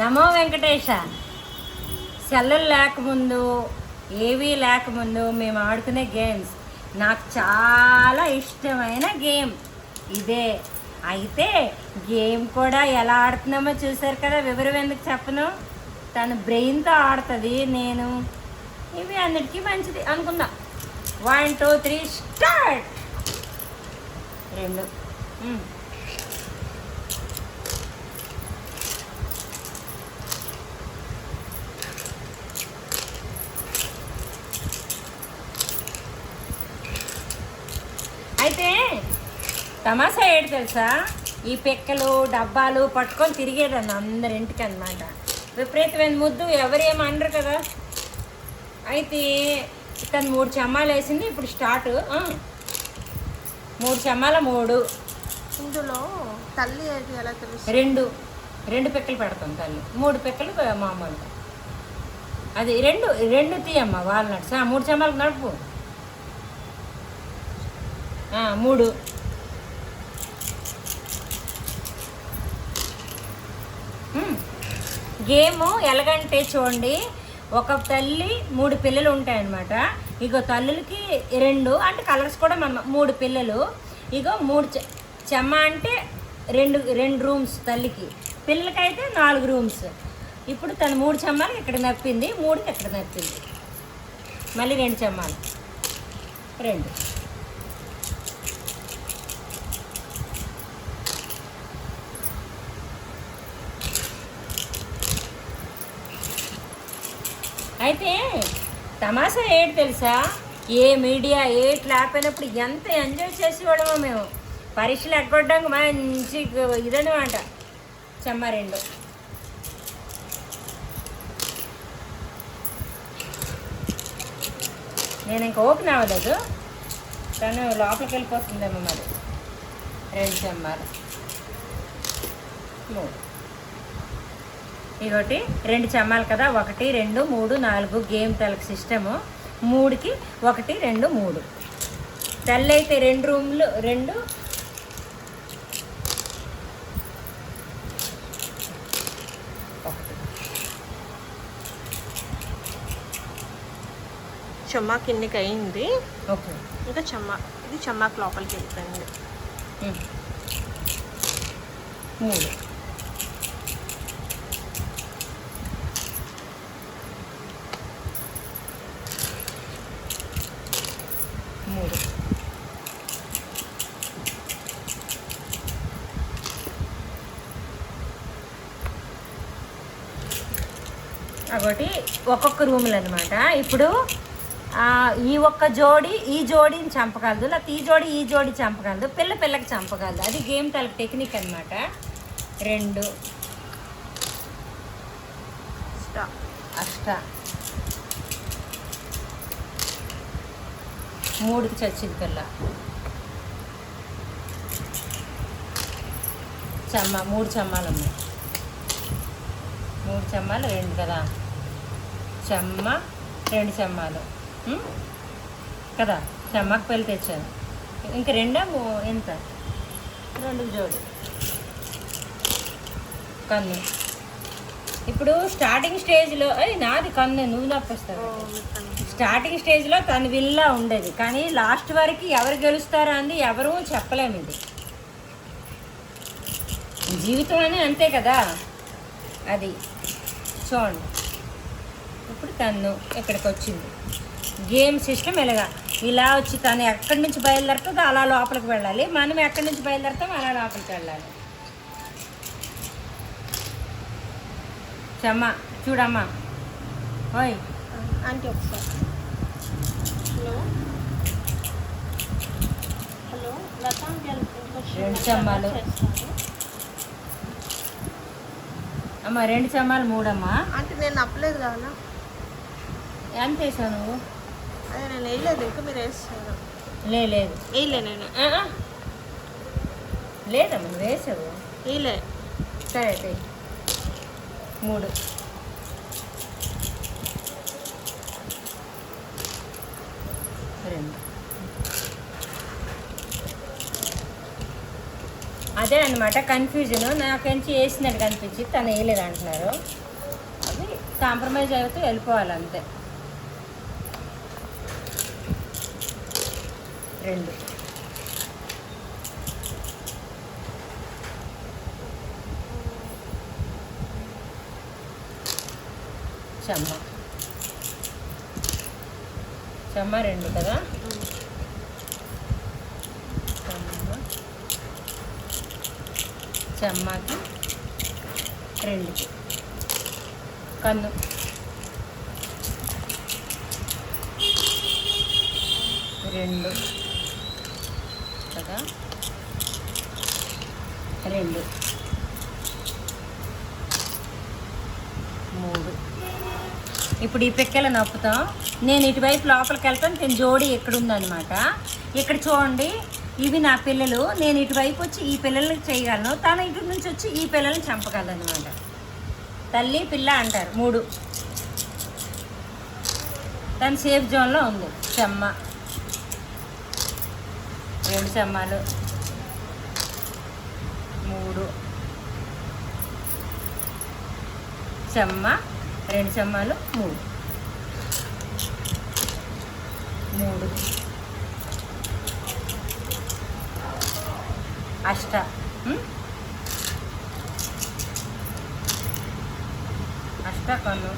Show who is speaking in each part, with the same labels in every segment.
Speaker 1: నమో వెంకటేశ. సెల్లులు లేకముందు, ఏవీ లేకముందు మేము ఆడుకునే గేమ్స్, నాకు చాలా ఇష్టమైన గేమ్ ఇదే. అయితే గేమ్ కూడా ఎలా ఆడుతున్నామో చూసారు కదా, వివరం ఎందుకు చెప్పను. తను బ్రెయిన్తో ఆడుతుంది, నేను ఇవి అన్నిటికీ మంచిది అనుకుందాం. 1 2 3 స్టార్ట్. 2 అయితే తమాషా ఏంటి తెలుసా, ఈ పెక్కలు డబ్బాలు పట్టుకొని తిరిగేదాన్ని అందరింటికి అన్నమాట. విపరీతమైన ముద్దు, ఎవరేమనరు కదా. అయితే తను 3 చెమ్మాలు వేసింది. ఇప్పుడు స్టార్ట్. 3 చెమ్మాల 3.
Speaker 2: ఇందులో తల్లి ఏది ఎలా తెలుసు?
Speaker 1: 2 పెక్కలు పెడతాం తల్లి, 3 పెక్కలు మామూలుగా. అది 2 తీయమ్మ వాల్నట్స్. 3 చెమ్మాలకు నడుపు. 3. గేము ఎలాగంటే చూడండి, ఒక తల్లి 3 పిల్లలు ఉంటాయన్నమాట. ఇగో తల్లులకి 2 అంటే కలర్స్ కూడా మనం 3 పిల్లలు. ఇగో 3 చెమ్మ అంటే 2 రూమ్స్ తల్లికి, పిల్లలకైతే 4 రూమ్స్. ఇప్పుడు తను 3 చెమ్మాలు ఇక్కడ నప్పింది, 3కి ఇక్కడ నప్పింది. మళ్ళీ 2 చెమ్మాలు, 2. అయితే తమాషా ఏంటి తెలుసా, ఏ మీడియా ఏటి లేకపోయినప్పుడు ఎంత ఎంజాయ్ చేసేవాడమో మేము. పరీక్షలు ఎగ్గొట్టడానికి మంచి ఇదనమాట. చెమ్మ 2. నేను ఇంక ఓపెన్ అవ్వలేదు, తను లోపలికి వెళ్ళిపోతుందేమో మరి. 2 చెమ్మాలు, 3. ఇదొకటి 2 చెమ్మాలు కదా, 1 2 3 4 గేమ్ తలకి సిస్టము. 3కి 1 2 3. తల్లి అయితే 2 రూమ్లు, 2
Speaker 2: చెమ్మా కిందికి అయింది.
Speaker 1: ఓకే,
Speaker 2: ఇంకా ఇది చెమ్మాకి లోపలికి వెళ్ళిపోయింది.
Speaker 1: 3. 3. కాబట్టి ఒక్కొక్క రూములు అనమాట. ఇప్పుడు ఈ ఒక్క జోడి ఈ జోడిని చంపగలదు, లేకపోతే ఈ జోడి చంపగలదు, పిల్లకి చంపగలదు. అది గేమ్ తల టెక్నిక్ అనమాట. 2 అష్ట, 3కి చచ్చింది పిల్ల. చెమ్మ 3 చెమ్మాలు ఉన్నాయి. 3 చెమ్మాలు 2 కదా, చెమ్మ 2 చెమ్మాలు కదా. చెమ్మకి పెళ్ళి తెచ్చాను. ఇంక 2 ఎంత, 2 జోడి కన్ను. ఇప్పుడు స్టార్టింగ్ స్టేజ్లో నాది కన్ను, నువ్వు నొప్పిస్తావు. స్టార్టింగ్ స్టేజ్లో తను విల్లా ఉండేది, కానీ లాస్ట్ వరకు ఎవరు గెలుస్తారా అంది ఎవరూ చెప్పలేము. ఇది జీవితం అని అంతే కదా. అది చూడండి, ఇప్పుడు తను ఇక్కడికి వచ్చింది. గేమ్ సిస్టమ్ ఇలా వచ్చి తను ఎక్కడి నుంచి బయలుదేరుతుందో అలా లోపలికి వెళ్ళాలి, మనం ఎక్కడి నుంచి బయలుదేరుతామో అలా లోపలికి వెళ్ళాలి. చెమ్మ చూడమ్మా. ఓయ్
Speaker 2: ఆంటీ ఒకసారి. హలో
Speaker 1: 2 చెమ్మాలు అమ్మ, 2 చెమ్మాలు 3 అమ్మా.
Speaker 2: అంటే నేను నప్పలేదు కదా.
Speaker 1: ఎంత వేసావు నువ్వు?
Speaker 2: అదే నేను వేయలేదు, ఇంకా మీరు వేస్తారు.
Speaker 1: లేదు
Speaker 2: వేయలే నేను.
Speaker 1: లేదమ్మా, నువ్వు వేసావు.
Speaker 2: వేయలే.
Speaker 1: సరే అయితే 3. అదే అనమాట కన్ఫ్యూజన్. నాకెంచి వేసినట్టు కనిపించి తను వేయలేదు అంటున్నారు. అది కాంప్రమైజ్ అవుతూ వెళ్ళిపోవాలి అంతే. 2 చెమ్మ 2 కదా. చెమ్మకి 2 కన్ను 2 కదా. 2 3. ఇప్పుడు ఈ పిక్కలు నొప్పుతాం. నేను ఇటువైపు లోపలికి వెళ్తాను. నేను జోడి ఇక్కడ ఉందన్నమాట. ఇక్కడ చూడండి, ఇవి నా పిల్లలు. నేను ఇటువైపు వచ్చి ఈ పిల్లల్ని చేయగలను, తను ఇటు నుంచి వచ్చి ఈ పిల్లల్ని చంపగలను అనమాట. తల్లి పిల్ల అంటారు 3. తను సేఫ్ జోన్లో ఉంది. చెమ్మ 2 చెమ్మాలు 3 చెమ్మ 2 చెమ్మాలు 3 అష్ట కన్ను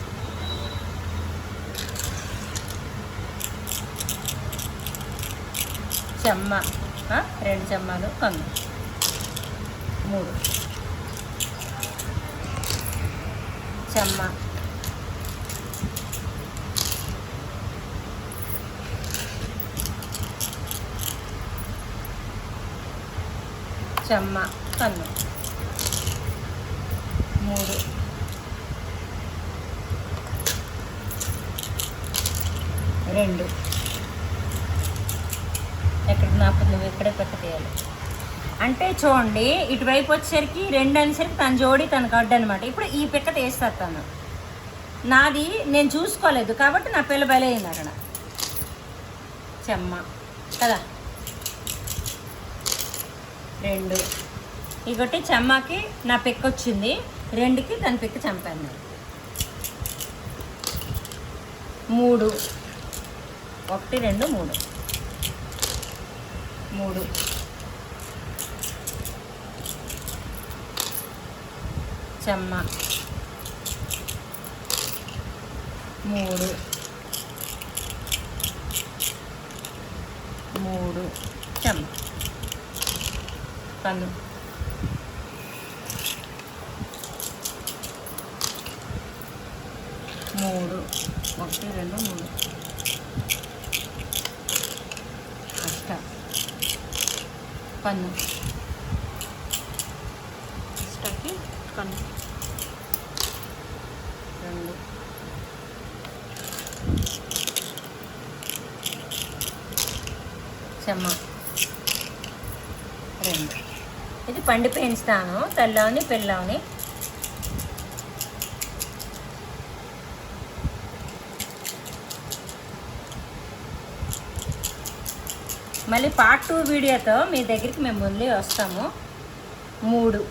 Speaker 1: చెమ్మ 2 చెమ్మాలు కన్ను 3 చెమ్మ చెమ్మ కన్ను 3 2. ఎక్కడ నాపుతుంది, నువ్వు ఇక్కడే పెట్టేయాలి. అంటే చూడండి, ఇటువైపు వచ్చేసరికి 2 అనేసరికి తన జోడి తనకు అడ్డు అనమాట. ఇప్పుడు ఈ పిక్క తీస్తారు. తను నాది నేను చూసుకోలేదు కాబట్టి నా పిల్ల బలైంది అక్కడ. చెమ్మ కదా 2. ఇంకోటి చెమ్మకి నా పిక్క వచ్చింది. 2కి తన పిక్క చంపాను. 3 1 2 3 చెమ్మ 3 చెమ్మ కన్ను 3 1 2 3 అష్ట కన్ను
Speaker 2: అష్టకి కన్ను
Speaker 1: 2 చెమ్మ 2. ఇది పండిపోయిన స్థానం. తెల్లవని పిల్లవని మళ్ళీ పార్ట్ 2 వీడియోతో మీ దగ్గరికి మేము మళ్ళీ వస్తాము. 3